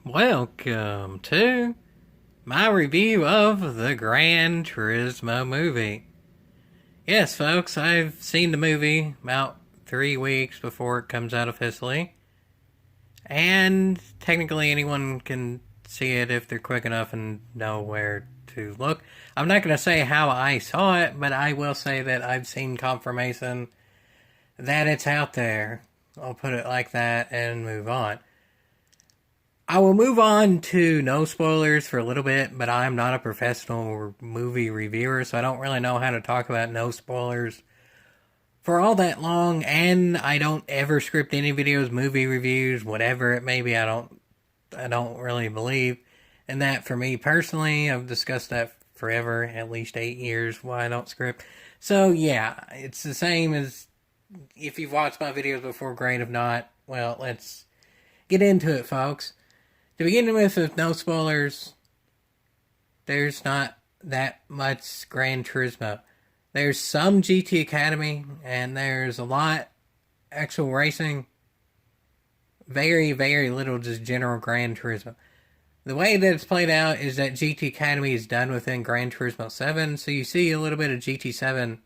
Welcome to my review of the Gran Turismo movie. Yes, folks, I've seen the movie about 3 weeks before it comes out officially, and technically anyone can see it if they're quick enough and know where to look. I'm not going to say how I saw it, but I will say that I've seen confirmation that it's out there. I'll put it like that and move on. I will move on to no spoilers for a little bit, but I'm not a professional movie reviewer, so I don't really know how to talk about no spoilers for all that long, and I don't ever script any videos, movie reviews, whatever it may be. I don't really believe in that for me personally. I've discussed that forever, at least 8 years, why I don't script. So yeah, it's the same as if you've watched my videos before, great. If not, well, let's get into it, folks. To begin with no spoilers, there's not that much Gran Turismo. There's some GT Academy, and there's a lot actual racing. Very, very little just general Gran Turismo. The way that it's played out is that GT Academy is done within Gran Turismo 7, so you see a little bit of GT7,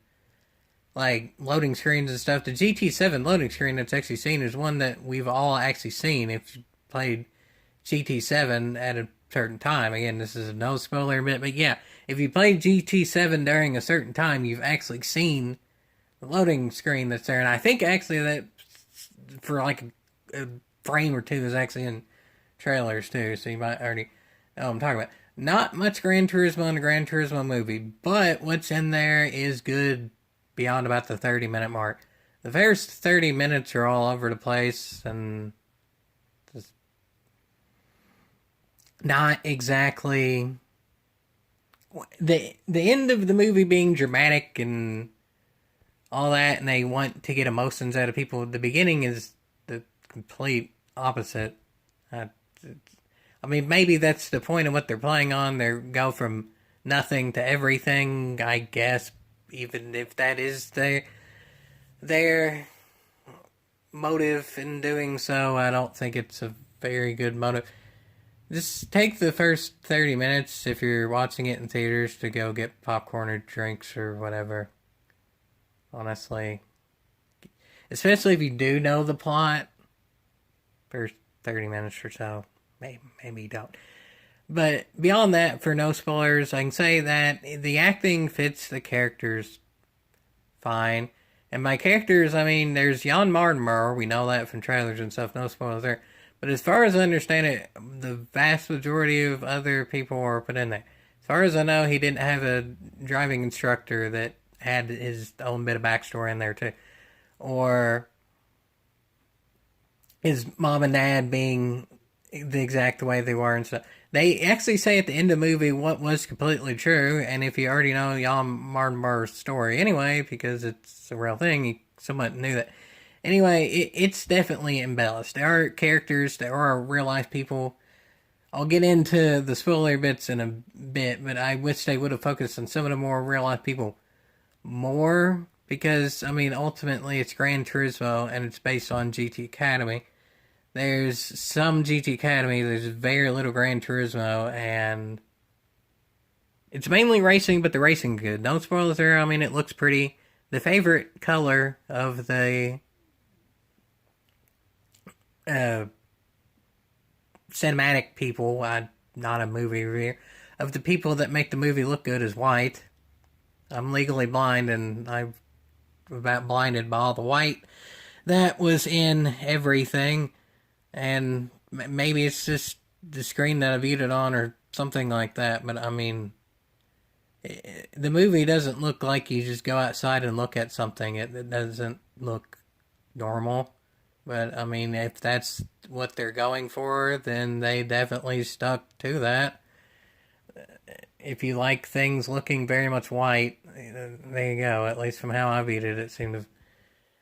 like loading screens and stuff. The GT7 loading screen that's actually seen is one that we've all actually seen if you played GT7 at a certain time. Again, this is a no spoiler bit, but yeah, if you played GT7 during a certain time, you've actually seen the loading screen that's there. And I think actually that for like a frame or two is actually in trailers too, so you might already know what I'm talking about. Not much Gran Turismo in the Gran Turismo movie, but what's in there is good beyond about the 30-minute mark. The first 30 minutes are all over the place and not exactly the end of the movie being dramatic and all that, and they want to get emotions out of people. The beginning is the complete opposite. I, I mean, maybe that's the point of what they're playing on. They go from nothing to everything, I guess. Even if that is their motive in doing so, I don't think it's a very good motive. Just take the first 30 minutes if you're watching it in theaters to go get popcorn or drinks or whatever. Honestly. Especially if you do know the plot. First 30 minutes or so. Maybe you don't. But beyond that, for no spoilers, I can say that the acting fits the characters fine. And by characters, I mean, there's Jann. We know that from trailers and stuff. No spoilers there. But as far as I understand it, the vast majority of other people are put in there. As far as I know, he didn't have a driving instructor that had his own bit of backstory in there too. Or his mom and dad being the exact way they were and stuff. They actually say at the end of the movie what was completely true, and if you already know Jann Mardenboro's story anyway, because it's a real thing, you somewhat knew that. Anyway, it's definitely embellished. There are characters, there are real life people. I'll get into the spoiler bits in a bit, but I wish they would have focused on some of the more real life people more, because, I mean, ultimately it's Gran Turismo and it's based on GT Academy. There's some GT Academy, there's very little Gran Turismo, and it's mainly racing, but the racing good. No spoilers there, I mean, it looks pretty. The favorite color of the uh, cinematic people, not a movie reviewer, of the people that make the movie look good is white. I'm legally blind, and I'm about blinded by all the white that was in everything. And maybe it's just the screen that I viewed it on or something like that. But I mean, the movie doesn't look like you just go outside and look at something. It doesn't look normal. But I mean, if that's what they're going for, then they definitely stuck to that. If you like things looking very much white, there you go. At least from how I viewed it, it seemed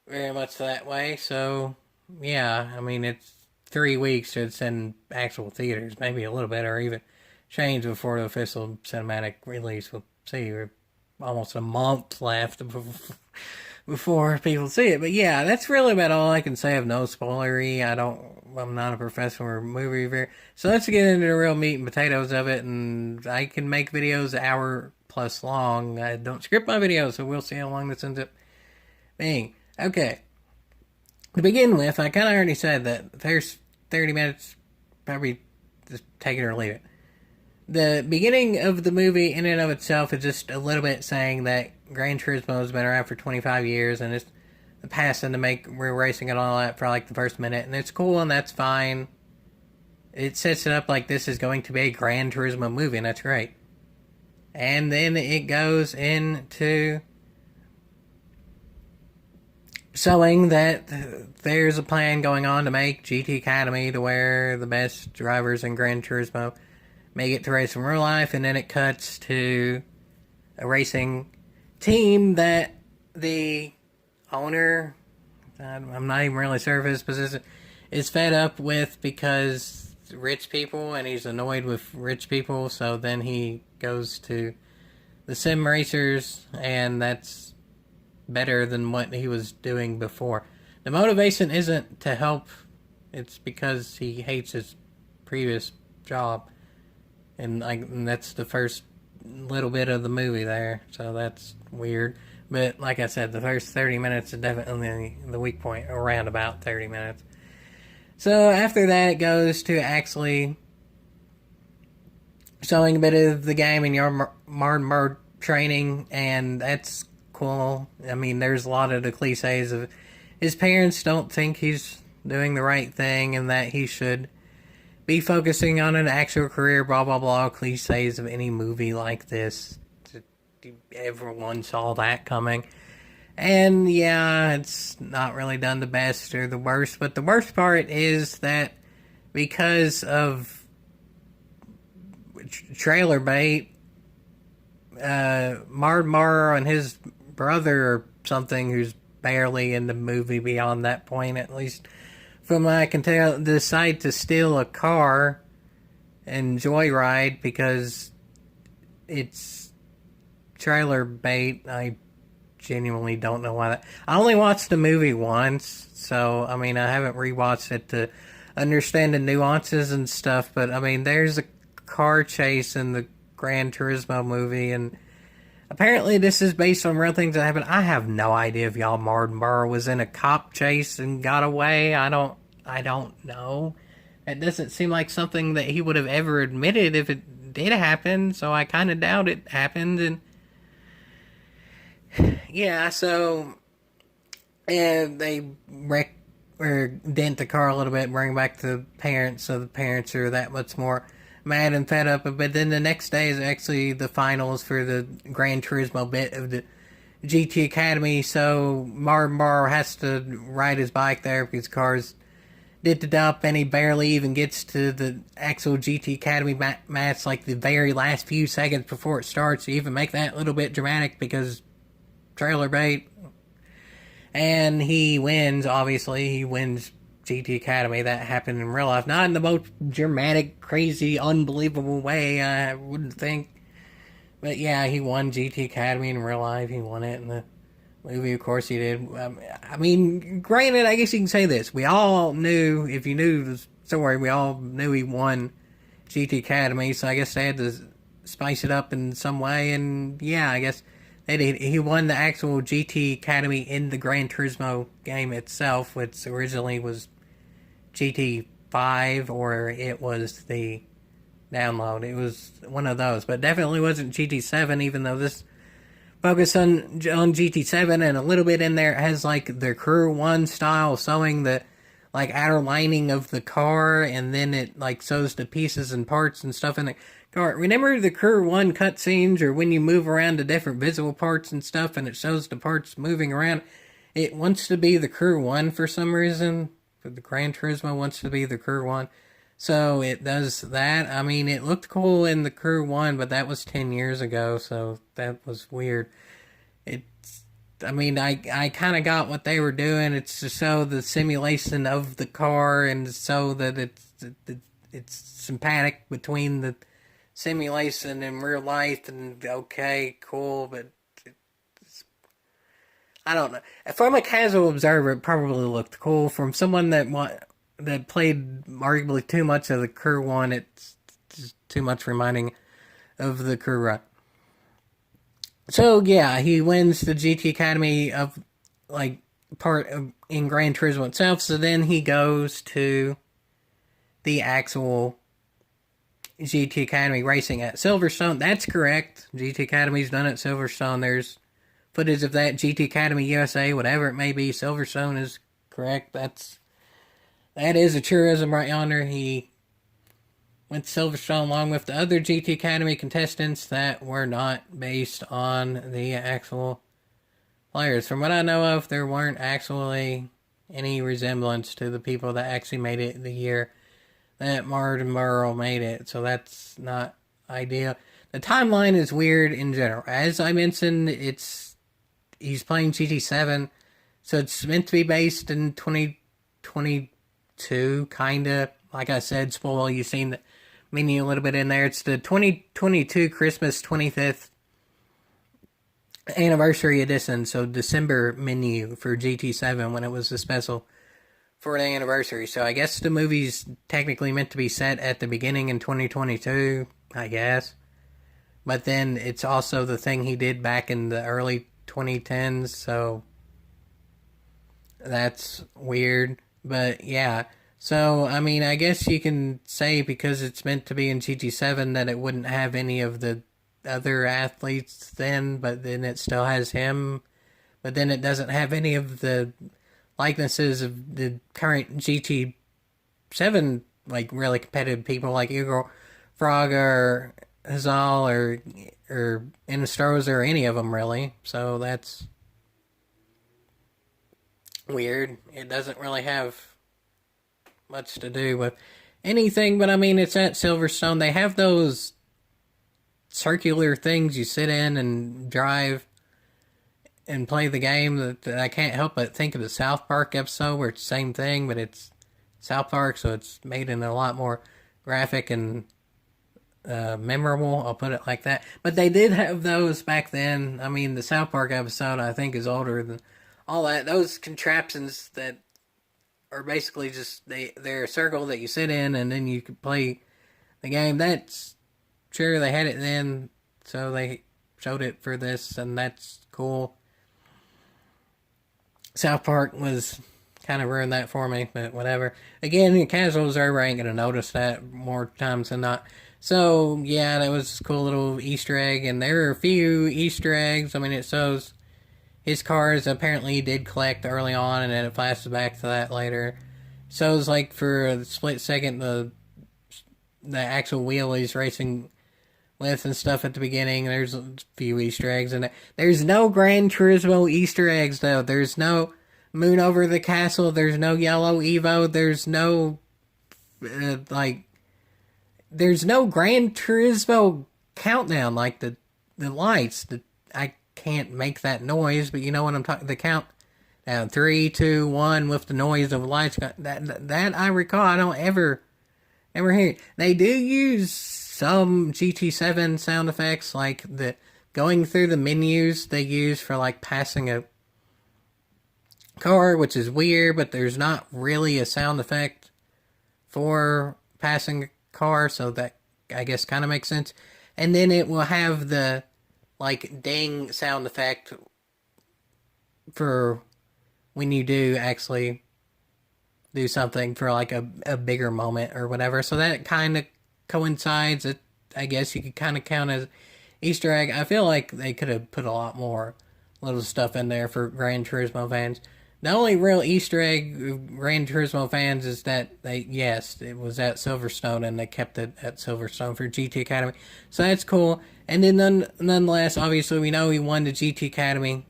very much that way. So, yeah, I mean, it's 3 weeks to send actual theaters, maybe a little bit, or even change before the official cinematic release. We'll see. We're almost a month left before people see it. But yeah, that's really about all I can say of no spoilery. I'm not a professional movie reviewer. So let's get into the real meat and potatoes of it. And I can make videos an hour plus long. I don't script my videos, so we'll see how long this ends up being. Okay. To begin with, I kind of already said that there's 30 minutes, probably just take it or leave it. The beginning of the movie in and of itself is just a little bit saying that Gran Turismo has been around for 25 years and it's the passing to make real racing and all that for like the first minute, and it's cool and that's fine. It sets it up like this is going to be a Gran Turismo movie, and that's great. And then it goes into showing that there's a plan going on to make GT Academy to where the best drivers in Gran Turismo may get to race in real life, and then it cuts to a racing team that the owner, I'm not even really sure of his position, is fed up with because rich people, and he's annoyed with rich people, so then he goes to the sim racers, and that's better than what he was doing before. The motivation isn't to help, it's because he hates his previous job. And that's the first little bit of the movie there, so that's weird. But like I said, the first 30 minutes is definitely the weak point, around about 30 minutes. So after that, it goes to actually showing a bit of the game and your Martin training, and that's cool. I mean, there's a lot of the cliches of his parents don't think he's doing the right thing and that he should be focusing on an actual career, blah, blah, blah, cliches of any movie like this. Everyone saw that coming. And yeah, it's not really done the best or the worst, but the worst part is that because of trailer bait, Mar and his brother or something, who's barely in the movie beyond that point, at least from what I can tell, decide to steal a car and joyride because it's trailer bait. I genuinely don't know why that. I only watched the movie once, so I mean I haven't rewatched it to understand the nuances and stuff. But I mean, there's a car chase in the Gran Turismo movie, and apparently this is based on real things that happened. I have no idea if y'all Martin Burr was in a cop chase and got away. I don't know. It doesn't seem like something that he would have ever admitted if it did happen, so I kind of doubt it happened. And yeah, so and they wreck or dent the car a little bit and bring back the parents, so the parents are that much more mad and fed up. But then the next day is actually the finals for the Gran Turismo bit of the GT Academy, so Martin Barr has to ride his bike there because cars did the dump, and he barely even gets to the actual GT Academy match, like the very last few seconds before it starts. You even make that a little bit dramatic because trailer bait. And he wins, obviously. He wins GT Academy. That happened in real life. Not in the most dramatic, crazy, unbelievable way, I wouldn't think. But yeah, he won GT Academy in real life. He won it in the movie, of course he did. I mean, granted, I guess you can say this. We all knew, if you knew the story, we all knew he won GT Academy, so I guess they had to spice it up in some way, and yeah, I guess they did. He won the actual GT Academy in the Gran Turismo game itself, which originally was GT5, or it was the download. It was one of those, but definitely wasn't GT7, even though this focus on GT7, and a little bit in there has like the Crew 1 style, showing the like outer lining of the car, and then it like shows the pieces and parts and stuff in the car. Remember the Crew 1 cutscenes, or when you move around to different visual parts and stuff and it shows the parts moving around? It wants to be the Crew 1 for some reason. The Gran Turismo wants to be the Crew 1. So it does that. I mean, it looked cool in the Crew 1, but that was 10 years ago, so that was weird. I mean, I kind of got what they were doing. It's to show the simulation of the car and so that it's sympathetic between the simulation and real life, and okay, cool, but I don't know. From a casual observer, it probably looked cool. From someone that played arguably too much of the Crew one, it's just too much reminding of the Crew run. So yeah, he wins the GT Academy of like part of, in Gran Turismo itself. So then he goes to the actual GT Academy racing at Silverstone. That's correct. GT Academy's done at Silverstone. There's footage of that. GT Academy USA, whatever it may be. Silverstone is correct. That is a tourism right yonder. He went to Silverstone along with the other GT Academy contestants that were not based on the actual players. From what I know of, there weren't actually any resemblance to the people that actually made it the year that Martin Burrell made it. So that's not ideal. The timeline is weird in general. As I mentioned, he's playing GT7, so it's meant to be based in 2022, kinda. Like I said, spoil, you've seen the menu a little bit in there. It's the 2022 Christmas 25th anniversary edition, so December menu for GT7 when it was the special for the anniversary. So I guess the movie's technically meant to be set at the beginning in 2022, I guess. But then it's also the thing he did back in the early 2010s, so that's weird. But yeah, so I mean, I guess you can say because it's meant to be in GT7 that it wouldn't have any of the other athletes then, but then it still has him. But then it doesn't have any of the likenesses of the current GT7, like really competitive people like Igor Fraga or Hazal or Inestrosa or any of them really. So that's weird. It doesn't really have much to do with anything, but I mean, it's at Silverstone. They have those circular things you sit in and drive and play the game that I can't help but think of the South Park episode where it's the same thing, but it's South Park, so it's made in a lot more graphic and memorable, I'll put it like that. But they did have those back then. I mean, the South Park episode, I think, is older than all that. Those contraptions that are basically just, they're a circle that you sit in and then you can play the game. That's, sure, they had it then, so they showed it for this, and that's cool. South Park was kind of ruined that for me, but whatever. Again, the casual observer ain't gonna notice that more times than not. So, yeah, that was a cool little Easter egg, and there are a few Easter eggs. I mean, it shows his cars apparently he did collect early on, and then it flashes back to that later. Shows, like, for a split second, the actual wheel he's racing with and stuff at the beginning. There's a few Easter eggs in there. There's no Gran Turismo Easter eggs, though. There's no Moon Over the Castle. There's no Yellow Evo. There's no, there's no Gran Turismo countdown, like the lights. I can't make that noise, but you know what I'm talking, the countdown. 3, 2, 1 with the noise of lights. That I recall. I don't ever hear it. They do use some GT7 sound effects, like the going through the menus they use for like passing a car, which is weird, but there's not really a sound effect for passing a car, so that I guess kind of makes sense. And then it will have the like ding sound effect for when you do actually do something for like a bigger moment or whatever. So that kind of coincides. It, I guess you could kind of count as Easter egg. I feel like they could have put a lot more little stuff in there for Gran Turismo fans. The only real Easter egg Gran Turismo fans is that yes, it was at Silverstone and they kept it at Silverstone for GT Academy. So that's cool. And then nonetheless, obviously we know he won the GT Academy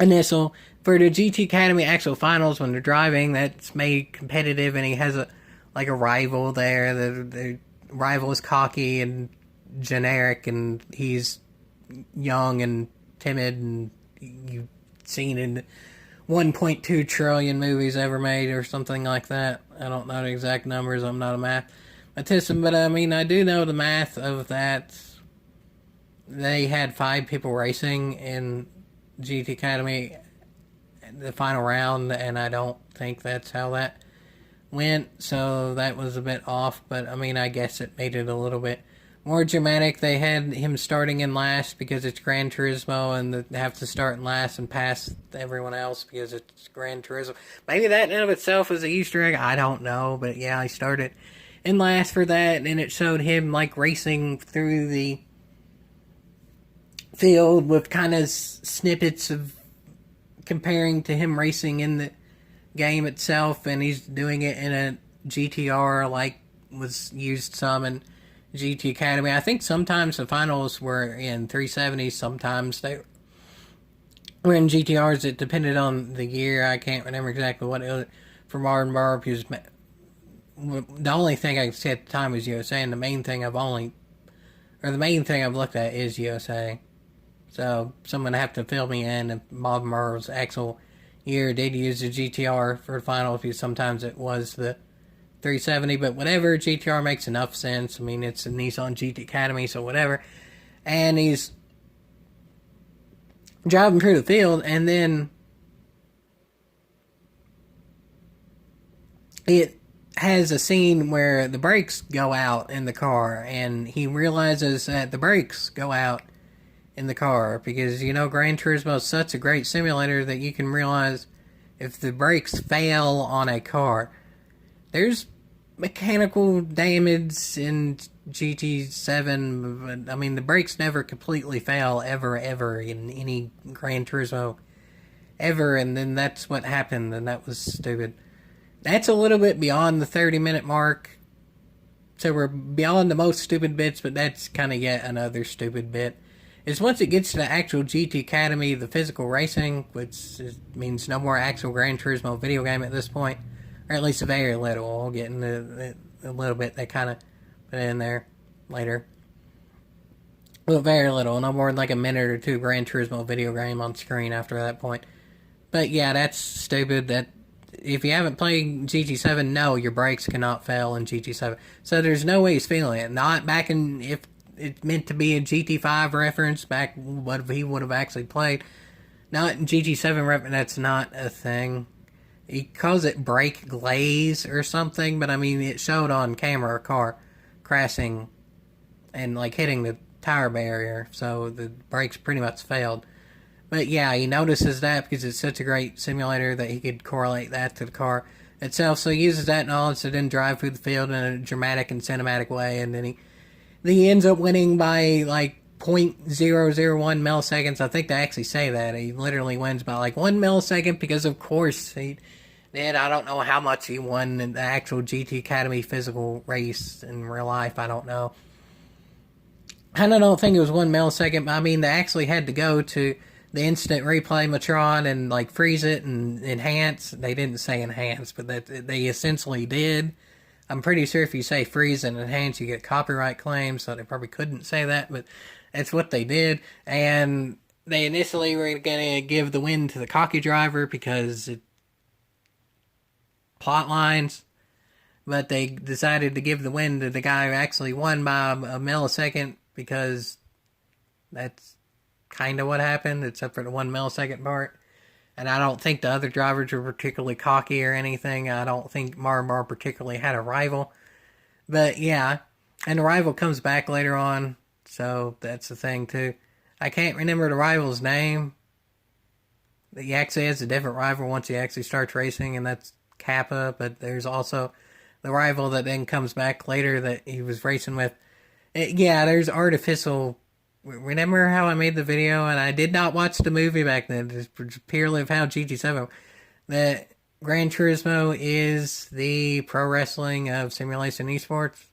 initial. For the GT Academy actual finals when they're driving, that's made competitive, and he has a rival there. The rival is cocky and generic, and he's young and timid, and you've seen in 1.2 trillion movies ever made or something like that. I don't know the exact numbers. I'm not a mathematician, but I mean, I do know the math of that. They had 5 people racing in GT Academy, the final round, and I don't think that's how that went, so that was a bit off, but I mean, I guess it made it a little bit more dramatic. They had him starting in last because it's Gran Turismo, and they have to start in last and pass everyone else because it's Gran Turismo. Maybe that in and of itself is an Easter egg, I don't know, but yeah, he started in last for that, and it showed him like racing through the field with kind of snippets of comparing to him racing in the game itself, and he's doing it in a GTR like was used some in GT Academy. I think sometimes the finals were in 370s, sometimes they were in GTRs. It depended on the year. I can't remember exactly what it was for Martin Barb. He was, the only thing I could say at the time was USA, and the main thing I've looked at is USA. So someone have to fill me in if Bob Murrow's actual year did use the GTR for the final, because sometimes it was the 370, but whatever, GTR makes enough sense. I mean, it's a Nissan GT Academy, so whatever. And he's driving through the field, and then it has a scene where the brakes go out in the car, and he realizes that the brakes go out in the car because, you know, Gran Turismo is such a great simulator that you can realize if the brakes fail on a car. There's mechanical damage in GT7, but I mean, the brakes never completely fail ever in any Gran Turismo ever, and then that's what happened, and that was stupid. That's a little bit beyond the 30-minute mark, so we're beyond the most stupid bits, but that's kind of yet another stupid bit. Is once it gets to the actual GT Academy, the physical racing, which means no more actual Gran Turismo video game at this point, or at least very little. We'll get into a little bit. They kind of put it in there later. Well, very little. No more than like a minute or two Gran Turismo video game on screen after that point. But yeah, that's stupid. That if you haven't played GT7, no, your brakes cannot fail in GT7. So there's no way he's feeling it. Not back in, if it's meant to be a GT5 reference, back what he would have actually played. Not in GT7 reference, that's not a thing. He calls it brake glaze or something, but I mean, it showed on camera a car crashing and like hitting the tire barrier, so the brakes pretty much failed. But yeah, he notices that because it's such a great simulator that he could correlate that to the car itself, so he uses that knowledge to then drive through the field in a dramatic and cinematic way, and then he ends up winning by like 0.001 milliseconds. I think they actually say that. He literally wins by like 1 millisecond because, of course, he did. I don't know how much he won in the actual GT Academy physical race in real life. I don't know. I don't think it was 1 millisecond, but I mean, they actually had to go to the instant replay Matron and like freeze it and enhance. They didn't say enhance, but that they essentially did. I'm pretty sure if you say freeze and enhance, you get copyright claims, so they probably couldn't say that, but that's what they did. And they initially were going to give the win to the cocky driver because it plot lines, but they decided to give the win to the guy who actually won by a millisecond because that's kind of what happened, except for the 1 millisecond part. And I don't think the other drivers were particularly cocky or anything. I don't think Marmar particularly had a rival. But yeah, and the rival comes back later on, so that's the thing too. I can't remember the rival's name. He actually has a different rival once he actually starts racing, and that's Kappa. But there's also the rival that then comes back later that he was racing with. Yeah, there's artificial. Remember how I made the video and I did not watch the movie back then, just purely of how GT7, that Gran Turismo is the pro wrestling of simulation esports?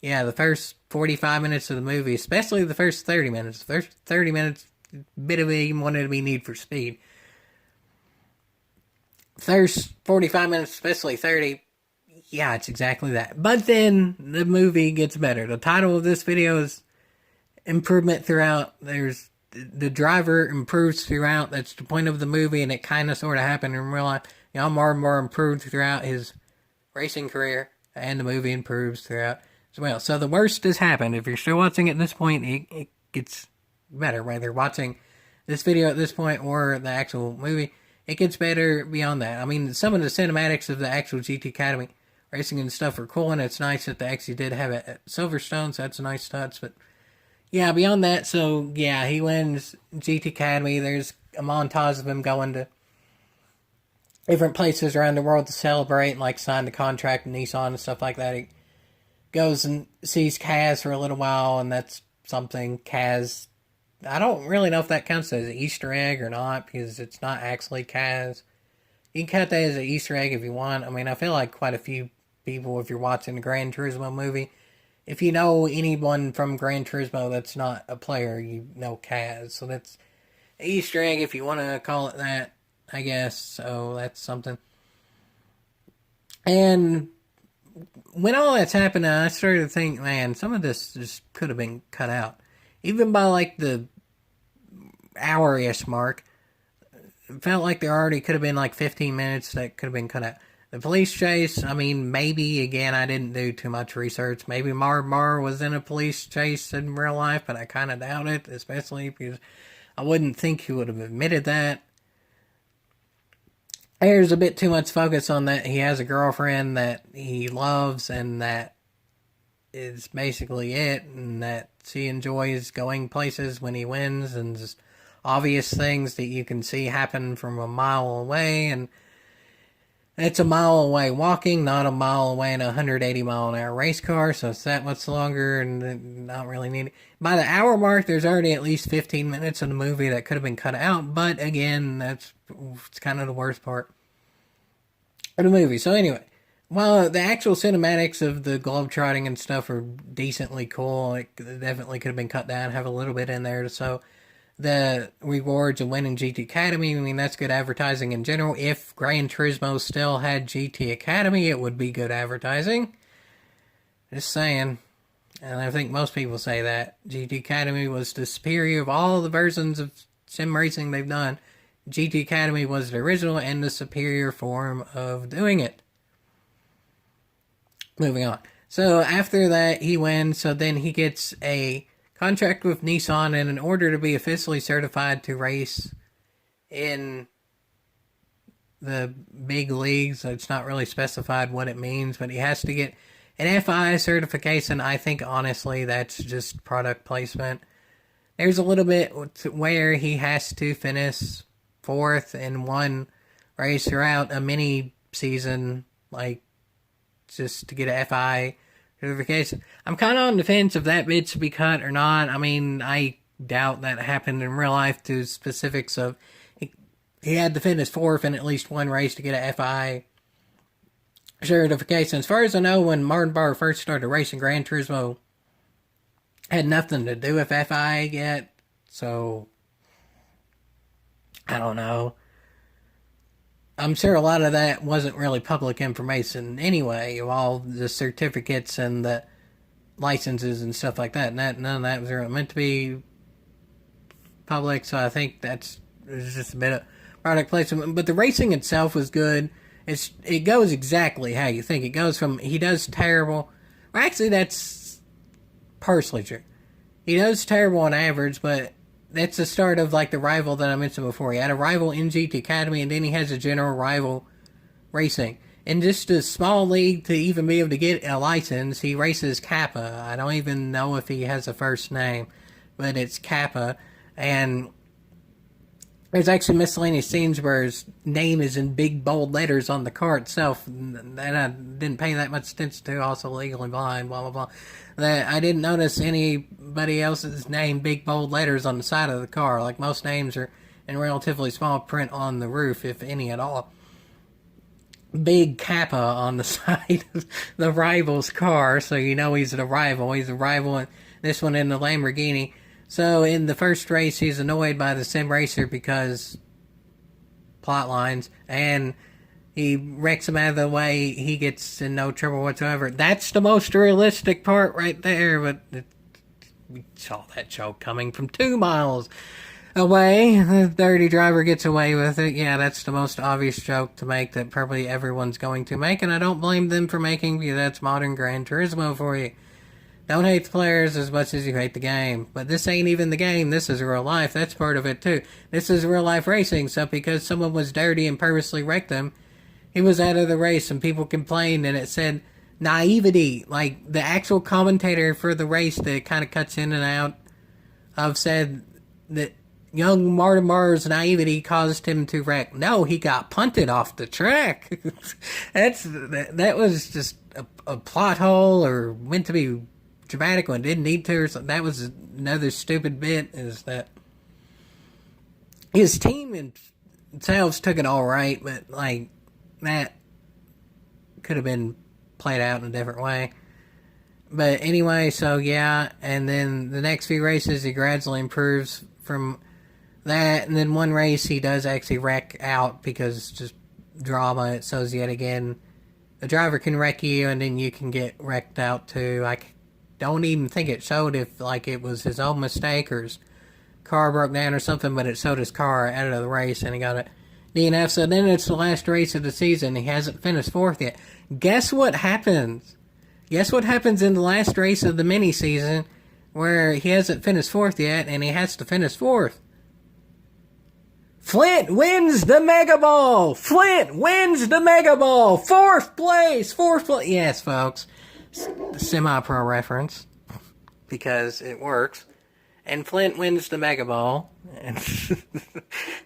Yeah, the first 45 minutes of the movie, especially the first 30 minutes. The first 30 minutes, a bit of it wanted to be Need for Speed. First 45 minutes, especially 30, yeah, it's exactly that. But then the movie gets better. The title of this video is Improvement Throughout. There's the driver improves throughout. That's the point of the movie, and it kind of sort of happened in real life. You know, more and more improved throughout his racing career, and the movie improves throughout as well. So the worst has happened. If you're still watching at this point, it gets better. Whether watching this video at this point or the actual movie. It gets better beyond that. I mean, some of the cinematics of the actual GT Academy racing and stuff are cool, and it's nice that they actually did have it at Silverstone, so that's a nice touch. But yeah, beyond that, so yeah, he wins GT Academy. There's a montage of him going to different places around the world to celebrate and like sign the contract with Nissan and stuff like that. He goes and sees Kaz for a little while, and that's something Kaz. I don't really know if that counts as an Easter egg or not, because it's not actually Kaz. You can count that as an Easter egg if you want. I mean, I feel like quite a few people, if you're watching the Gran Turismo movie, if you know anyone from Gran Turismo that's not a player, you know Kaz. So that's an Easter egg if you want to call it that, I guess. So that's something. And when all that's happening, I started to think, man, some of this just could have been cut out. Even by like the hour-ish mark, it felt like there already could have been like 15 minutes that could have been cut out. The police chase, I mean, maybe, again, I didn't do too much research. Maybe Mar was in a police chase in real life, but I kind of doubt it, especially because I wouldn't think he would have admitted that. There's a bit too much focus on that he has a girlfriend that he loves, and that is basically it, and that she enjoys going places when he wins, and just obvious things that you can see happen from a mile away, and it's a mile away walking, not a mile away in a 180 mile an hour race car, so it's that much longer and not really needed. By the hour mark, there's already at least 15 minutes of the movie that could have been cut out, but again, it's kind of the worst part of the movie. So anyway, while the actual cinematics of the globetrotting and stuff are decently cool, it definitely could have been cut down, have a little bit in there, so the rewards of winning GT Academy, I mean, that's good advertising in general. If Gran Turismo still had GT Academy, it would be good advertising. Just saying. And I think most people say that. GT Academy was the superior of all the versions of sim racing they've done. GT Academy was the original and the superior form of doing it. Moving on. So after that, he wins, so then he gets a contract with Nissan, and in order to be officially certified to race in the big leagues, it's not really specified what it means, but he has to get an FI certification. I think, honestly, that's just product placement. There's a little bit where he has to finish fourth in one race throughout a mini season, like, just to get an FI certification. I'm kind of on the fence if that bit should be cut or not. I mean, I doubt that happened in real life to specifics of he had to finish fourth in at least one race to get an FI certification. As far as I know, when Martin Barr first started racing Gran Turismo, had nothing to do with FI yet, so I don't know. I'm sure a lot of that wasn't really public information anyway, of all the certificates and the licenses and stuff like that. None of that was really meant to be public, so I think it's just a bit of product placement. But the racing itself was good. It goes exactly how you think. It goes from he does terrible. Well, actually, that's partially true. He does terrible on average, but that's the start of like the rival that I mentioned before. He had a rival in GT Academy, and then he has a general rival racing. In just a small league to even be able to get a license, he races Kappa. I don't even know if he has a first name, but it's Kappa. And there's actually miscellaneous scenes where his name is in big bold letters on the car itself, and I didn't pay that much attention to. Also legally blind, blah blah blah. That I didn't notice anybody else's name big bold letters on the side of the car. Like most names are in relatively small print on the roof, if any at all. Big Kappa on the side of the rival's car, so you know he's the rival. He's a rival, and this one in the Lamborghini. So in the first race, he's annoyed by the sim racer because plot lines, and he wrecks him out of the way. He gets in no trouble whatsoever. That's the most realistic part right there, but we saw that joke coming from 2 miles away. The dirty driver gets away with it. Yeah, that's the most obvious joke to make that probably everyone's going to make, and I don't blame them for making, because that's modern Gran Turismo for you. Don't hate the players as much as you hate the game. But this ain't even the game. This is real life. That's part of it, too. This is real life racing. So because someone was dirty and purposely wrecked them, he was out of the race, and people complained, and it said naivety. Like, the actual commentator for the race that kind of cuts in and out of said that young Martin Marr's naivety caused him to wreck. No, he got punted off the track. That was just a plot hole, or meant to be dramatic when it didn't need to, or something. That was another stupid bit, is that his team themselves took it all right, but, like, that could have been played out in a different way. But anyway, so yeah, and then the next few races he gradually improves from that, and then one race he does actually wreck out because just drama. It shows yet again the driver can wreck you, and then you can get wrecked out too. I don't even think it showed if like it was his own mistake or his car broke down or something, but it showed his car out of the race and he got a DNF. So then it's the last race of the season. He hasn't finished fourth yet. Guess what happens? Guess what happens in the last race of the mini season where he hasn't finished fourth yet and he has to finish fourth? Flint wins the Mega Ball! Flint wins the Mega Ball! Fourth place! Yes, folks. Semi-pro reference. Because it works. And Flint wins the Mega Ball. And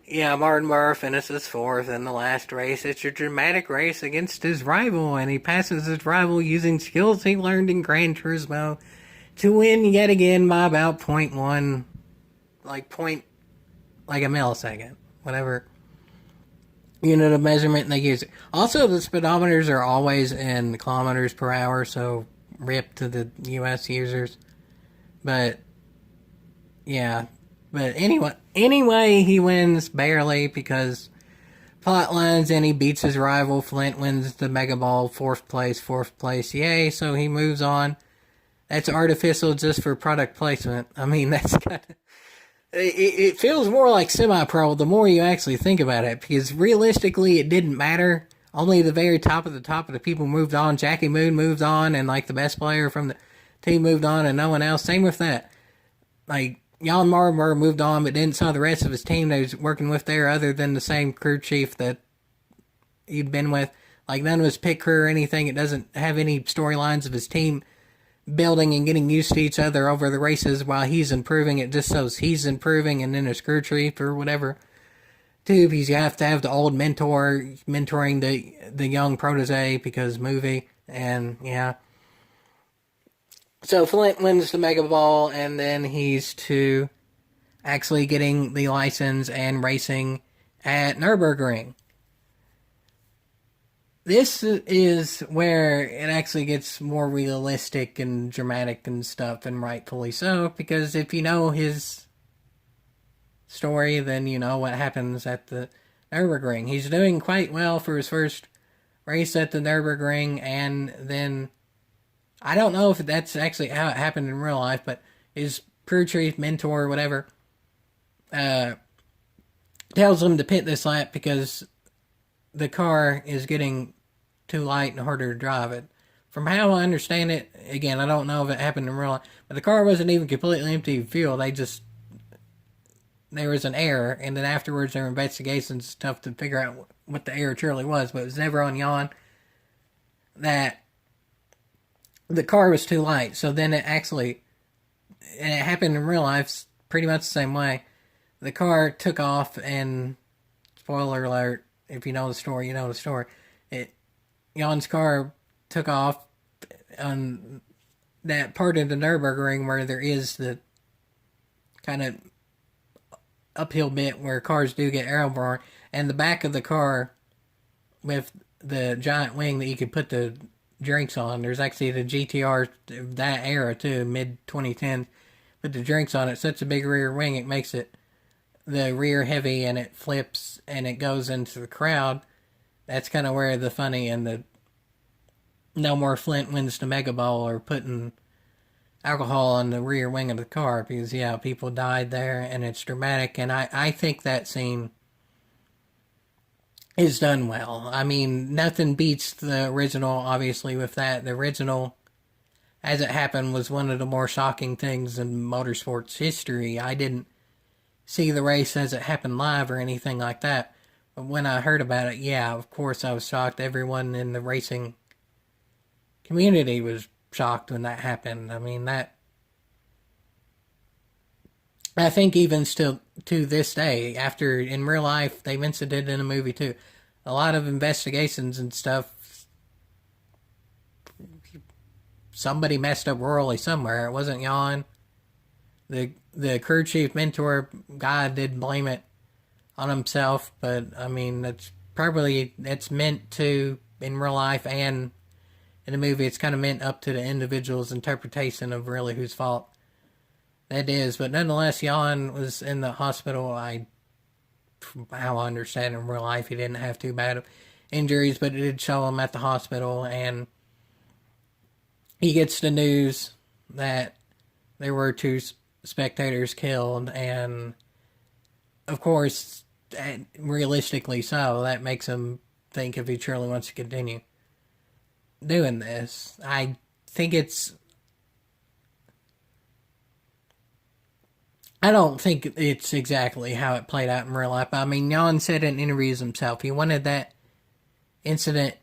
yeah, Martin Marr finishes fourth in the last race. It's a dramatic race against his rival, and he passes his rival using skills he learned in Gran Turismo to win yet again by about 0.1, like a millisecond, whatever unit of measurement they use. Also, the speedometers are always in kilometers per hour, so rip to the US users. But yeah, but anyway, he wins barely because plot lines, and he beats his rival. Flint wins the Mega Ball, fourth place, yay, so he moves on. That's artificial just for product placement. I mean, that's kind of... It feels more like semi-pro the more you actually think about it, because realistically it didn't matter. Only the very top of the people moved on. Jackie Moon moved on, and like the best player from the team moved on, and no one else. Same with that. Like, Jann Marmer moved on, but didn't saw the rest of his team that he was working with there other than the same crew chief that he'd been with. Like, none of his pit crew or anything. It doesn't have any storylines of his team building and getting used to each other over the races while he's improving. It just shows he's improving, and then his crew chief or whatever. Too, because you have to have the old mentor mentoring the young protege because movie, and yeah. So Flint wins the Mega Ball, and then he's to actually getting the license and racing at Nürburgring. This is where it actually gets more realistic and dramatic and stuff, and rightfully so, because if you know his story, then you know what happens at the Nürburgring. He's doing quite well for his first race at the Nürburgring, and then I don't know if that's actually how it happened in real life, but his crew chief, mentor, whatever, tells him to pit this lap because the car is getting too light and harder to drive it. From how I understand it, again, I don't know if it happened in real life, but the car wasn't even completely empty of fuel. There was an error, and then afterwards there were investigations and stuff to figure out what the error truly was, but it was never on Jann that the car was too light. So then it happened in real life pretty much the same way. The car took off, and spoiler alert, if you know the story, you know the story. Jann's car took off on that part of the Nürburgring where there is the kind of uphill bit where cars do get airborne, and the back of the car with the giant wing that you could put the drinks on. There's actually the GTR that era too, mid 2010. Put the drinks on it. Such a big rear wing, it makes it the rear heavy, and it flips and it goes into the crowd. That's kind of where the funny and the no more Flint wins the Mega Ball or putting alcohol on the rear wing of the car, because yeah, people died there and it's dramatic, and I think that scene is done well. I mean, nothing beats the original, obviously, with that. The original as it happened, was one of the more shocking things in motorsports history. I didn't see the race as it happened live or anything like that. But when I heard about it, yeah, of course I was shocked. Everyone in the racing community was shocked when that happened. I mean, that. I think even still to this day, after in real life, they mentioned it in a movie too. A lot of investigations and stuff. Somebody messed up royally somewhere. It wasn't Jann. The crew chief mentor guy did blame it on himself, but I mean it's meant to in real life and in the movie. It's kind of meant up to the individual's interpretation of really whose fault that is. But nonetheless, Jann was in the hospital. How I understand in real life, he didn't have too bad of injuries, but it did show him at the hospital, and he gets the news that there were two spectators killed, and of course, realistically so, that makes him think if he truly wants to continue doing this. I think I don't think it's exactly how it played out in real life. I mean, Jann said in interviews himself, he wanted that incident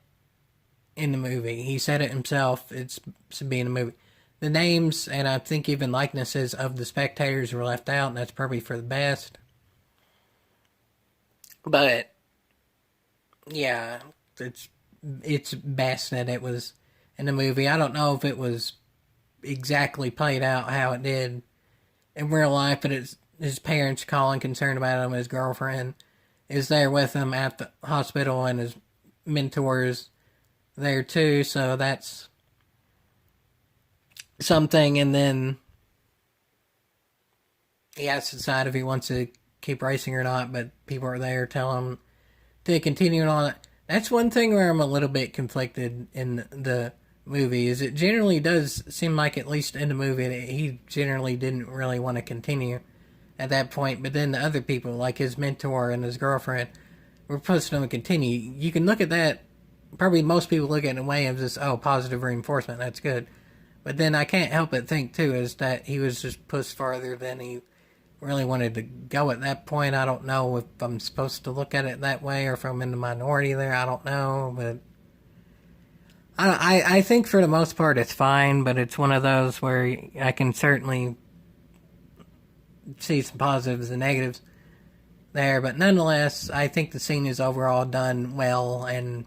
in the movie. He said it himself, it's to be in the movie. The names, and I think even likenesses of the spectators were left out, and that's probably for the best. But, yeah, it's best that it was in the movie. I don't know if it was exactly played out how it did in real life, but it's his parents calling concerned about him. His girlfriend is there with him at the hospital, and his mentor is there too, so that's something. And then he has to decide if he wants to keep racing or not, but people are there telling him to continue on it. That's one thing where I'm a little bit conflicted in the movie, is it generally does seem like, at least in the movie, that he generally didn't really want to continue at that point, but then the other people, like his mentor and his girlfriend, were pushing him to continue. You can look at that, probably most people look at it in a way of just, oh, positive reinforcement, that's good. But then I can't help but think, too, is that he was just pushed farther than he really wanted to go at that point. I don't know if I'm supposed to look at it that way, or if I'm in the minority there, I don't know, but I think for the most part it's fine, but it's one of those where I can certainly see some positives and negatives there, but nonetheless, I think the scene is overall done well, and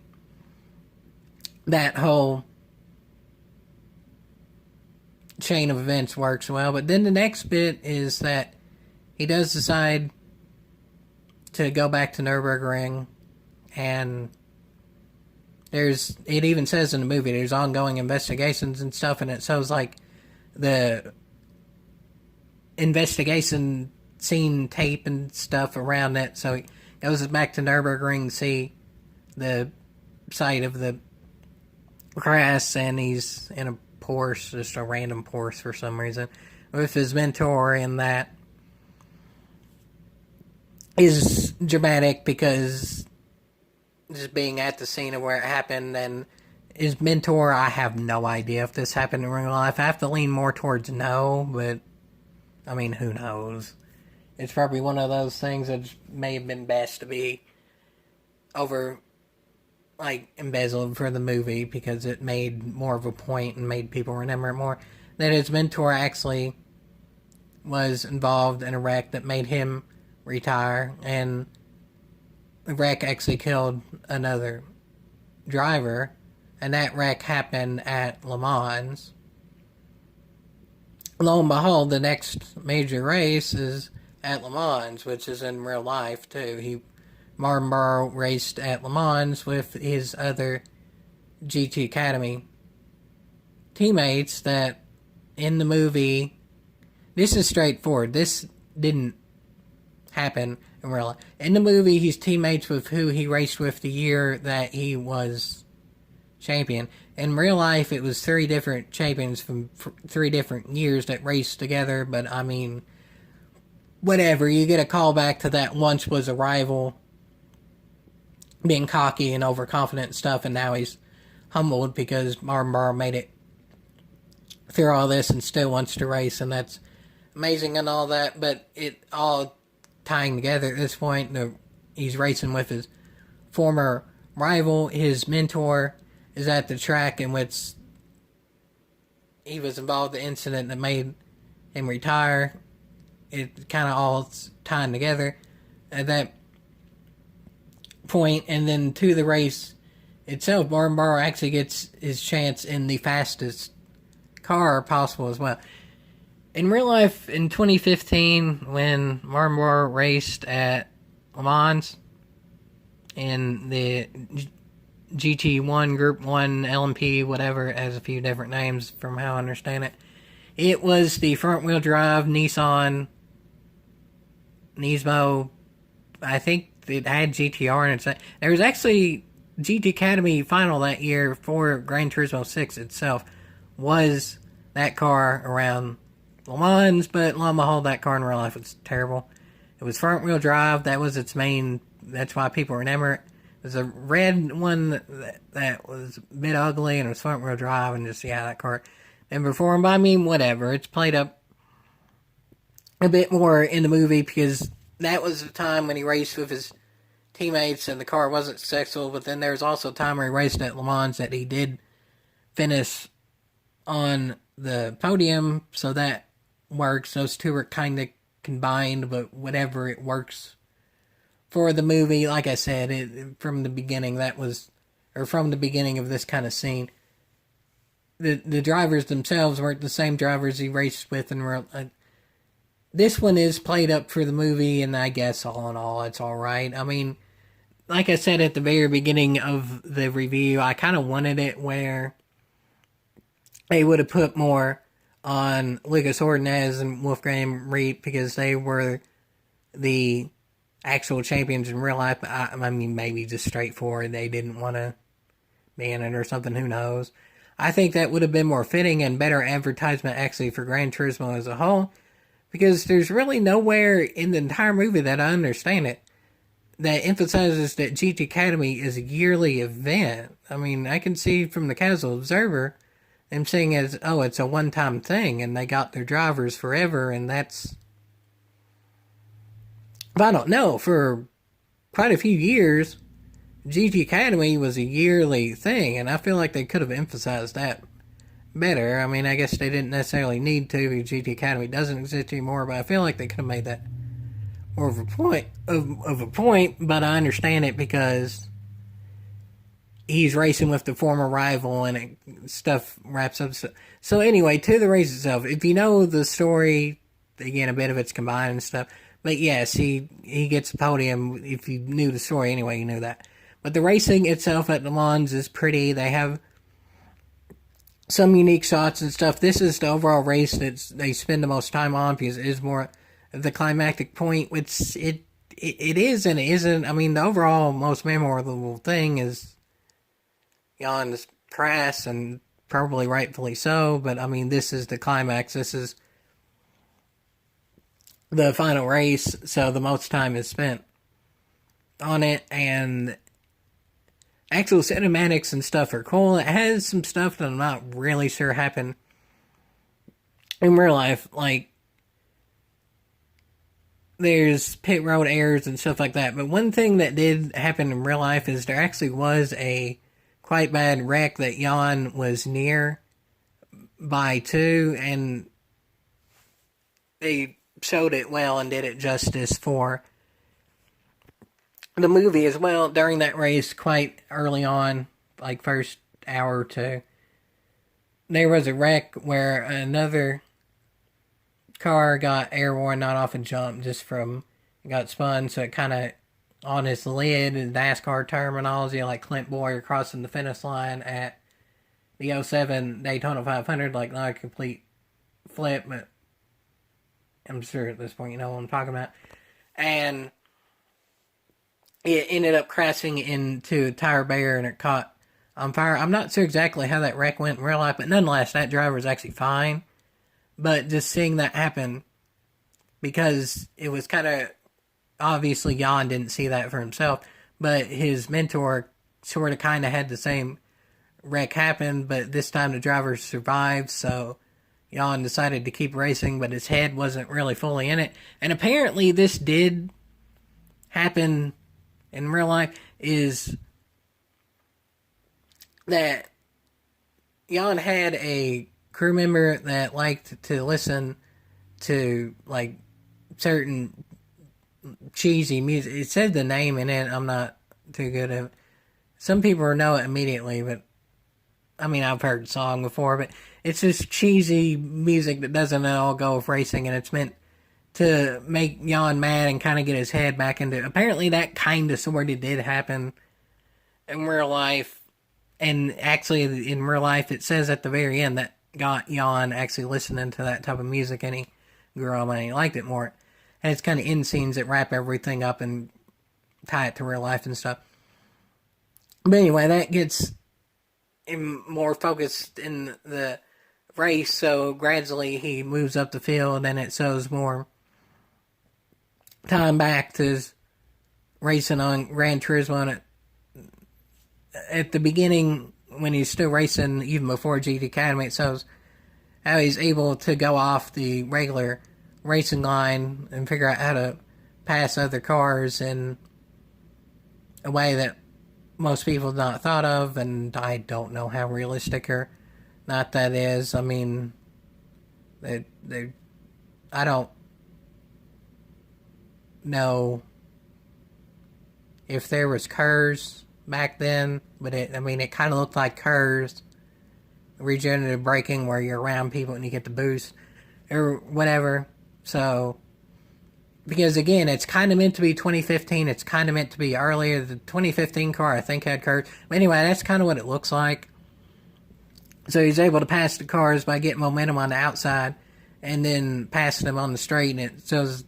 that whole chain of events works well. But then the next bit is that he does decide to go back to Nürburgring, and it even says in the movie there's ongoing investigations and stuff, and it shows like the investigation scene tape and stuff around it. So he goes back to Nürburgring to see the site of the crash, and he's in a Porsche, just a random Porsche for some reason, with his mentor, and that is dramatic because just being at the scene of where it happened, and his mentor, I have no idea if this happened in real life. I have to lean more towards no, but I mean, who knows? It's probably one of those things that may have been best to be over, like, embezzled for the movie, because it made more of a point and made people remember it more, that his mentor actually was involved in a wreck that made him retire, and the wreck actually killed another driver, and that wreck happened at Le Mans. Lo and behold, the next major race is at Le Mans, which is in real life too. Martin raced at Le Mans with his other GT Academy teammates that in the movie, this is straightforward. This didn't happen in real life. In the movie, he's teammates with who he raced with the year that he was champion. In real life, it was 3 different champions from 3 different years that raced together, but I mean, whatever. You get a call back to that once was a rival being cocky and overconfident and stuff, and now he's humbled because Martin made it through all this and still wants to race, and that's amazing and all that. But it all tying together at this point. He's racing with his former rival. His mentor is at the track in which he was involved in the incident that made him retire. It kind of all tying together at that point. And then to the race itself, Barnborough actually gets his chance in the fastest car possible as well. In real life, in 2015, when Marlboro raced at Le Mans in the GT1, Group 1, LMP, whatever, it has a few different names from how I understand it. It was the front-wheel drive Nissan Nismo. I think it had GTR in it. There was actually GT Academy final that year for Gran Turismo 6 itself. Was that car around Le Mans, but lo and behold, that car in real life was terrible. It was front-wheel drive. That was its main. That's why people remember it. It was a red one that was a bit ugly, and it was front-wheel drive, and just, yeah, that car didn't perform. But I mean, whatever. It's played up a bit more in the movie because that was the time when he raced with his teammates and the car wasn't successful. But then there was also a time where he raced at Le Mans that he did finish on the podium, so that works. Those two are kind of combined, but whatever, it works for the movie. Like I said, from the beginning of this kind of scene, the drivers themselves weren't the same drivers he raced with in real. This one is played up for the movie, and I guess all in all, it's all right. I mean, like I said at the very beginning of the review, I kind of wanted it where they would have put more on Lucas Ordonez and Wolfgang Reed because they were the actual champions in real life. I mean, maybe just straightforward. They didn't want to be in it or something. Who knows? I think that would have been more fitting and better advertisement actually for Gran Turismo as a whole, because there's really nowhere in the entire movie that I understand it that emphasizes that GT Academy is a yearly event. I mean, I can see from the casual observer them saying as, oh, it's a one-time thing, and they got their drivers forever, and that's... But I don't know, for quite a few years, GT Academy was a yearly thing, and I feel like they could have emphasized that better. I mean, I guess they didn't necessarily need to, because GT Academy doesn't exist anymore, but I feel like they could have made that more of a point, but I understand it because he's racing with the former rival and stuff wraps up. So anyway, to the race itself, if you know the story, again, a bit of it's combined and stuff, but yes, he gets the podium. If you knew the story anyway, you knew that. But the racing itself at Le Mans is pretty. They have some unique shots and stuff. This is the overall race that they spend the most time on because it is more the climactic point, which it is and it isn't. I mean, the overall most memorable thing is Jann's crash, and probably rightfully so, but I mean, this is the climax. This is the final race, so the most time is spent on it, and actual cinematics and stuff are cool. It has some stuff that I'm not really sure happened in real life, like there's pit road errors and stuff like that, but one thing that did happen in real life is there actually was a quite bad wreck that Jann was near by too, and they showed it well and did it justice for the movie as well. During that race, quite early on, like first hour or two, there was a wreck where another car got airborne, not off a jump, just from, got spun, so it kind of on his lid, in NASCAR terminology, like Clint Boyer crossing the finish line at the '07 Daytona 500, like not a complete flip, but I'm sure at this point you know what I'm talking about. And it ended up crashing into a tire barrier and it caught on fire. I'm not sure exactly how that wreck went in real life, but nonetheless, that driver was actually fine. But just seeing that happen, because it was kind of, obviously Jann didn't see that for himself, but his mentor sort of kind of had the same wreck happen, but this time the driver survived, so Jann decided to keep racing, but his head wasn't really fully in it. And apparently, this did happen in real life. Is that Jann had a crew member that liked to listen to like certain cheesy music. It said the name in it. I'm not too good at it. Some people know it immediately, but I mean, I've heard the song before, but it's just cheesy music that doesn't at all go with racing, and it's meant to make Jann mad and kind of get his head back into. Apparently, that kind of sort of did happen in real life, and actually, in real life, it says at the very end that got Jann actually listening to that type of music, and he grew up and he liked it more. And it's kind of end scenes that wrap everything up and tie it to real life and stuff. But anyway, that gets more focused in the race, so gradually he moves up the field, and it shows more time back to his racing on Gran Turismo. And at the beginning, when he's still racing, even before GT Academy, it shows how he's able to go off the regular racing line and figure out how to pass other cars in a way that most people have not thought of, and I don't know how realistic or not that is. I mean, I don't know if there was curves back then, but it kind of looked like curves, regenerative braking where you're around people and you get the boost or whatever. So, because again, it's kind of meant to be 2015, it's kind of meant to be earlier. The 2015 car, I think, had curves. But anyway, that's kind of what it looks like. So he's able to pass the cars by getting momentum on the outside and then passing them on the straight, and it shows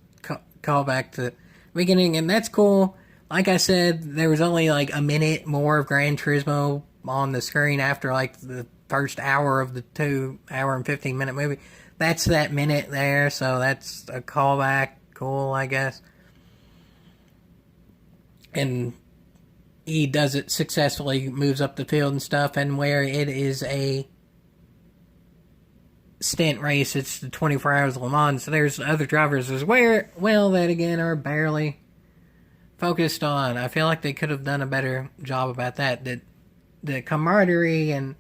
call back to the beginning, and that's cool. Like I said, there was only like a minute more of Gran Turismo on the screen after like the first hour of the 2 hour and 15-minute movie. That's that minute there, so that's a callback. Cool, I guess. And he does it successfully, moves up the field and stuff, and where it is a stint race, it's the 24 Hours of Le Mans, so there's other drivers as well that again are barely focused on. I feel like they could have done a better job about that. The camaraderie and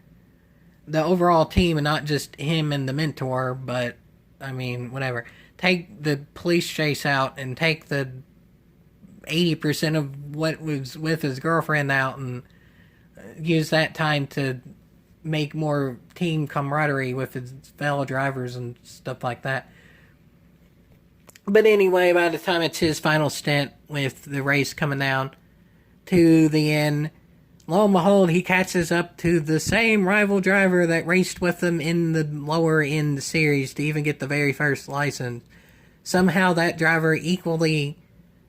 the overall team, and not just him and the mentor, but I mean, whatever. Take the police chase out and take the 80% of what was with his girlfriend out and use that time to make more team camaraderie with his fellow drivers and stuff like that. But anyway, by the time it's his final stint with the race coming down to the end, lo and behold, he catches up to the same rival driver that raced with him in the lower end series to even get the very first license. Somehow that driver equally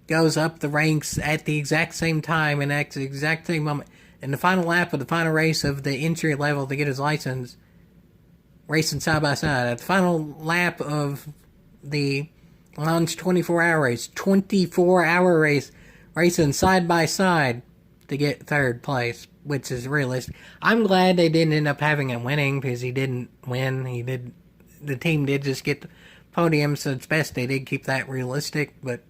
goes up the ranks at the exact same time and at the exact same moment. In the final lap of the final race of the entry level to get his license, racing side by side. At the final lap of the launch 24-hour race, 24-hour race, racing side by side to get third place, which is realistic. I'm glad they didn't end up having him winning, because he didn't win. The team did just get the podium, so it's best they did keep that realistic, but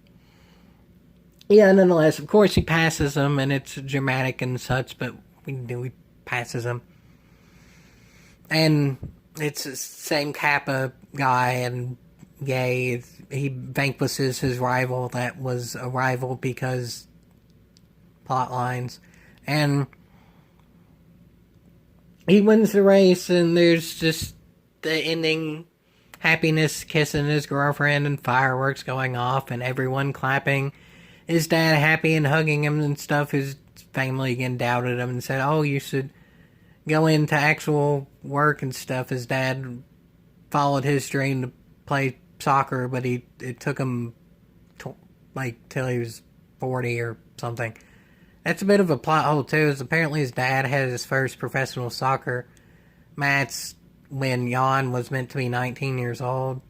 yeah, nonetheless, of course he passes him, and it's dramatic and such, but he passes him. And it's the same Kappa guy, and yay, he vanquishes his rival that was a rival because plot lines. And he wins the race, and there's just the ending happiness, kissing his girlfriend, and fireworks going off, and everyone clapping. His dad happy and hugging him and stuff. His family again doubted him and said, oh, you should go into actual work and stuff. His dad followed his dream to play soccer, but it took him till he was 40 or something. That's a bit of a plot hole too, is apparently his dad had his first professional soccer match when Jann was meant to be 19 years old.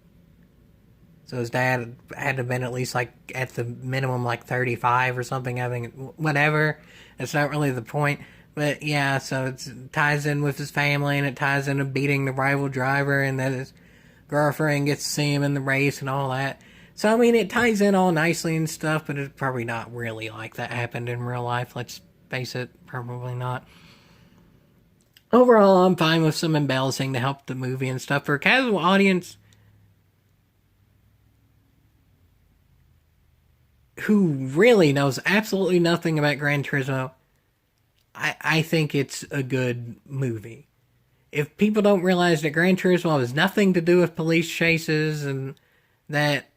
So his dad had to have been at least at the minimum 35 or something. I think, whatever. It's not really the point. But yeah, so it ties in with his family, and it ties into beating the rival driver, and that is girlfriend gets to see him in the race and all that. So, I mean, it ties in all nicely and stuff, but it's probably not really like that happened in real life. Let's face it, probably not. Overall, I'm fine with some embellishing to help the movie and stuff. For a casual audience who really knows absolutely nothing about Gran Turismo, I think it's a good movie. If people don't realize that Gran Turismo has nothing to do with police chases and that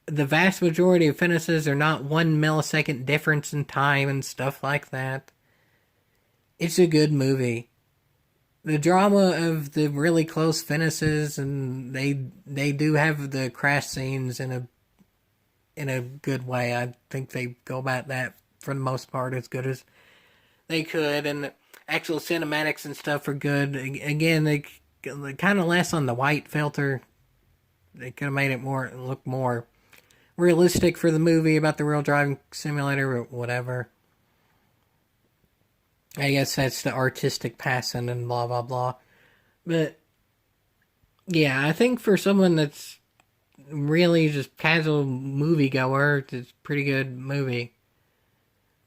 the vast majority of finishes are not 1 millisecond difference in time and stuff like that, it's a good movie. The drama of the really close finishes, and they do have the crash scenes in a good way. I think they go about that for the most part as good as they could, and the actual cinematics and stuff are good. Again, they kind of less on the white filter. They could have made it look more realistic for the movie about the real driving simulator or whatever. I guess that's the artistic passing and blah blah blah. But yeah, I think for someone that's really just casual moviegoer, it's a pretty good movie.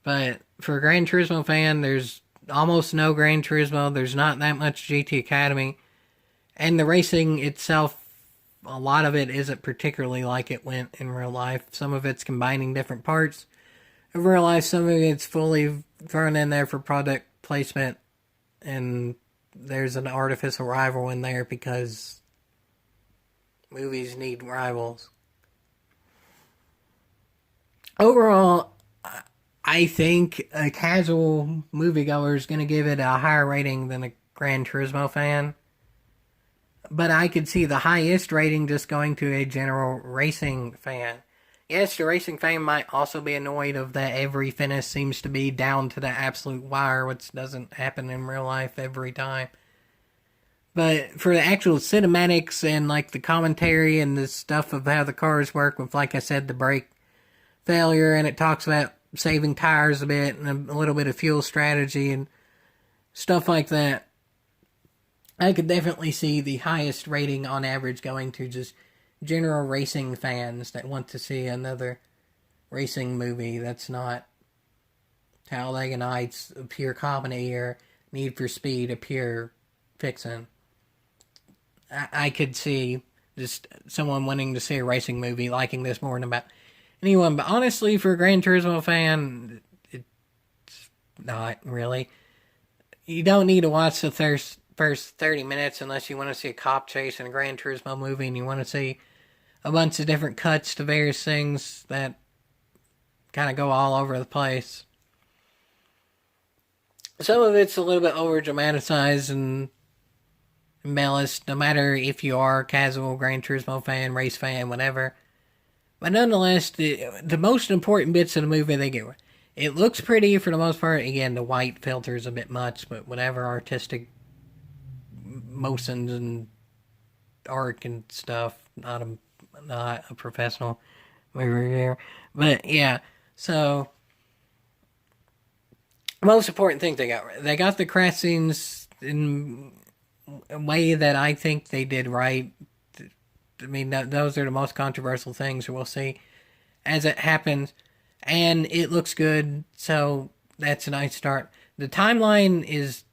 But for a Gran Turismo fan, there's almost no Gran Turismo. There's not that much GT Academy. And the racing itself, a lot of it isn't particularly like it went in real life. Some of it's combining different parts of real life. Some of it's fully thrown in there for product placement. And there's an artificial rival in there because movies need rivals. Overall, I think a casual moviegoer is going to give it a higher rating than a Gran Turismo fan. But I could see the highest rating just going to a general racing fan. Yes, the racing fan might also be annoyed of that every finish seems to be down to the absolute wire, which doesn't happen in real life every time. But for the actual cinematics and like the commentary and the stuff of how the cars work with, like I said, the brake failure, and it talks about saving tires a bit and a little bit of fuel strategy and stuff like that, I could definitely see the highest rating on average going to just general racing fans that want to see another racing movie that's not Talladega Nights, a pure comedy, or Need for Speed, a pure fiction. I could see just someone wanting to see a racing movie liking this more than about anyone. But honestly, for a Gran Turismo fan, it's not really. You don't need to watch the first 30 minutes unless you want to see a cop chase in a Gran Turismo movie and you want to see a bunch of different cuts to various things that kind of go all over the place. Some of it's a little bit over dramatized and embellished, no matter if you are a casual Gran Turismo fan, race fan, whatever. But nonetheless, the most important bits of the movie they get. It looks pretty for the most part. Again, the white filter is a bit much, but whatever artistic motions and art and stuff. Not a professional movie reviewer. But yeah, so most important thing they got the crash scenes in a way that I think they did right. I mean, those are the most controversial things we'll see as it happens. And it looks good, so that's a nice start. The timeline is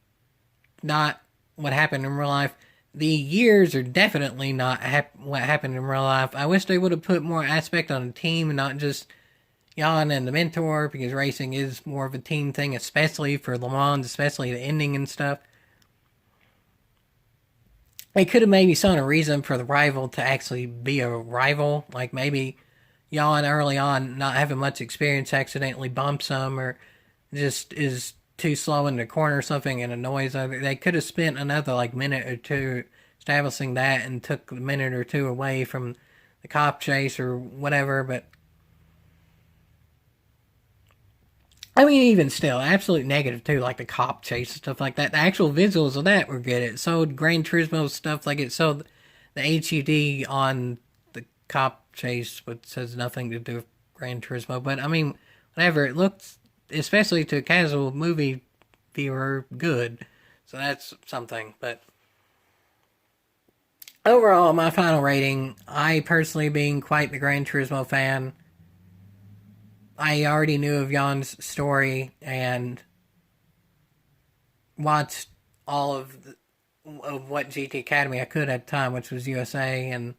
not what happened in real life. The years are definitely not what happened in real life. I wish they would have put more aspect on the team and not just Jann and the mentor, because racing is more of a team thing, especially for Le Mans, especially the ending and stuff. They could have maybe shown a reason for the rival to actually be a rival, like maybe Jann early on, not having much experience, accidentally bumps him or just is too slow in the corner or something and annoys other. They could have spent another like minute or two establishing that and took a minute or two away from the cop chase or whatever. But I mean, even still, absolute negative too, like the cop chase and stuff like that. The actual visuals of that were good. It sold Gran Turismo stuff, like it sold the HUD on the cop chase, which has nothing to do with Gran Turismo. But I mean, whatever, it looked, especially to a casual movie viewer, good. So that's something. But Overall, my final rating, I personally being quite the Gran Turismo fan, I already knew of Jann's story and watched all of what GT Academy I could at the time, which was USA and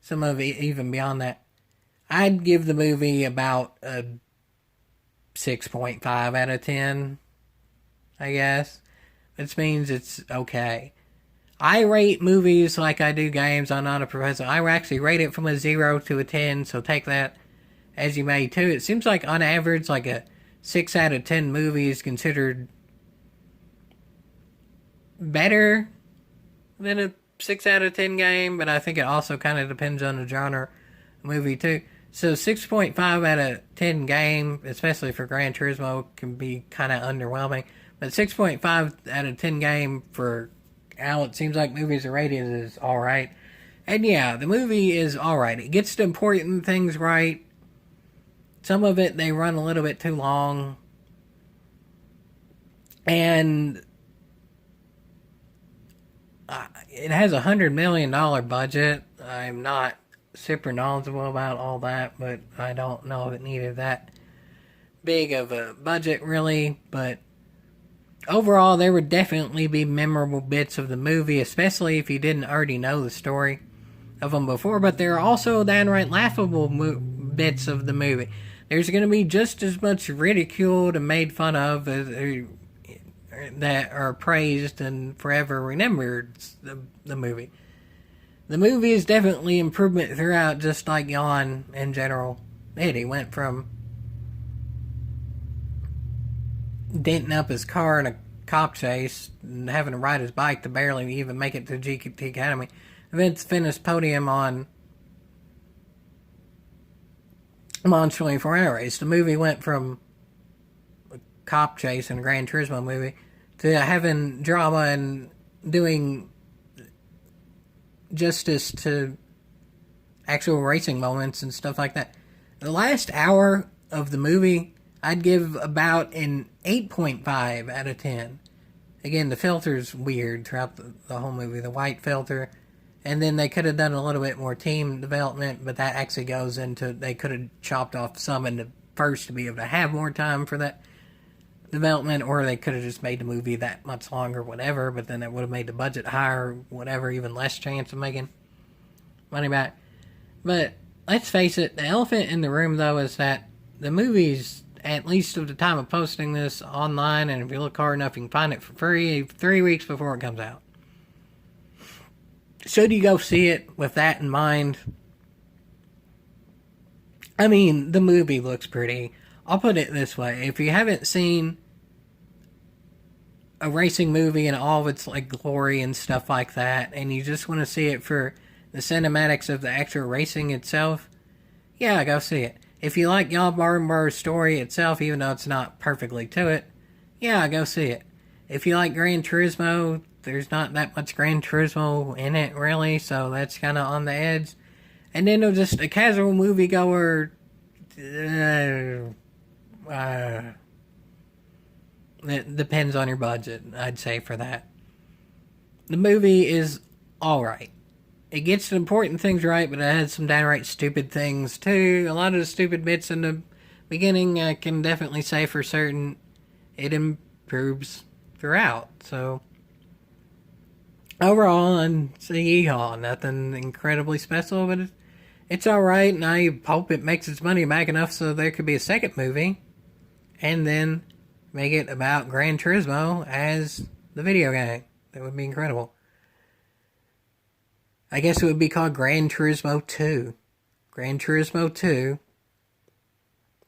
some of it even beyond that. I'd give the movie about a 6.5 out of 10, I guess, which means it's okay. I rate movies like I do games. I'm not a professor. I actually rate it from a 0 to a 10, so take that as you may too. It seems like on average, like a 6 out of 10 movie is considered better than a 6 out of 10 game, but I think it also kind of depends on the genre movie too. So 6.5 out of 10 game, especially for Gran Turismo, can be kind of underwhelming. But 6.5 out of 10 game for how it seems like movies are rated is alright. And yeah, the movie is alright. It gets the important things right. Some of it, they run a little bit too long. And it has $100 million budget. I'm not super knowledgeable about all that, but I don't know if it needed that big of a budget really. But overall, there would definitely be memorable bits of the movie, especially if you didn't already know the story of them before. But there are also downright laughable bits of the movie. There's going to be just as much ridiculed and made fun of as that are praised and forever remembered the movie. The movie is definitely improvement throughout, just like Jann in general. He went from denting up his car in a cop chase and having to ride his bike to barely even make it to GT Academy. Then finished podium on Mons 24 Hour Race. The movie went from a cop chase and a Gran Turismo movie to having drama and doing justice to actual racing moments and stuff like that. The last hour of the movie, I'd give about an 8.5 out of 10. Again, the filter's weird throughout the whole movie. The white filter. And then they could have done a little bit more team development, but that actually goes into, they could have chopped off some in the first to be able to have more time for that development, or they could have just made the movie that much longer, whatever, but then it would have made the budget higher, whatever, even less chance of making money back. But let's face it, the elephant in the room, though, is that the movie's, at least at the time of posting this online, and if you look hard enough, you can find it for free 3 weeks before it comes out. Should you go see it with that in mind? I mean, the movie looks pretty. I'll put it this way. If you haven't seen a racing movie in all of its like glory and stuff like that, and you just want to see it for the cinematics of the actual racing itself, yeah, go see it. If you like Jann Barnbar's story itself, even though it's not perfectly to it, yeah, go see it. If you like Gran Turismo, there's not that much Gran Turismo in it, really, so that's kind of on the edge. And then just a casual moviegoer, it depends on your budget, I'd say, for that. The movie is alright. It gets the important things right, but it has some downright stupid things, too. A lot of the stupid bits in the beginning, I can definitely say for certain, it improves throughout, so overall, I'd say yeehaw. Nothing incredibly special, but it's alright, and I hope it makes its money back enough so there could be a second movie, and then make it about Gran Turismo as the video game. That would be incredible. I guess it would be called Gran Turismo 2. Gran Turismo 2.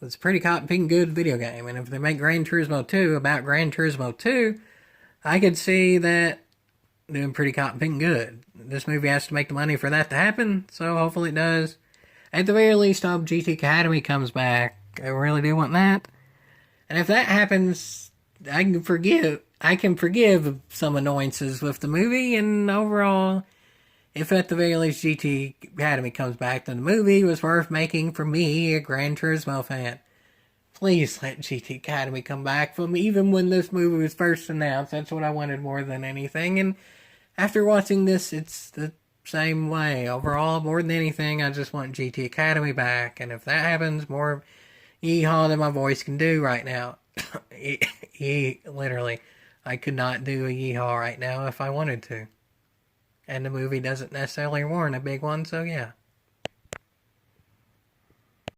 It's a pretty cotton good video game, and if they make Gran Turismo 2 about Gran Turismo 2, I could see that doing pretty cotton good. This movie has to make the money for that to happen, so hopefully it does. At the very least, I hope GT Academy comes back. I really do want that. And if that happens, I can forgive some annoyances with the movie, and overall, if at the very least GT Academy comes back, then the movie was worth making for me, a Gran Turismo fan. Please let GT Academy come back from even when this movie was first announced. That's what I wanted more than anything, and after watching this, it's the same way. Overall, more than anything, I just want GT Academy back. And if that happens, more yeehaw than my voice can do right now. Literally, I could not do a yeehaw right now if I wanted to. And the movie doesn't necessarily warrant a big one, so yeah.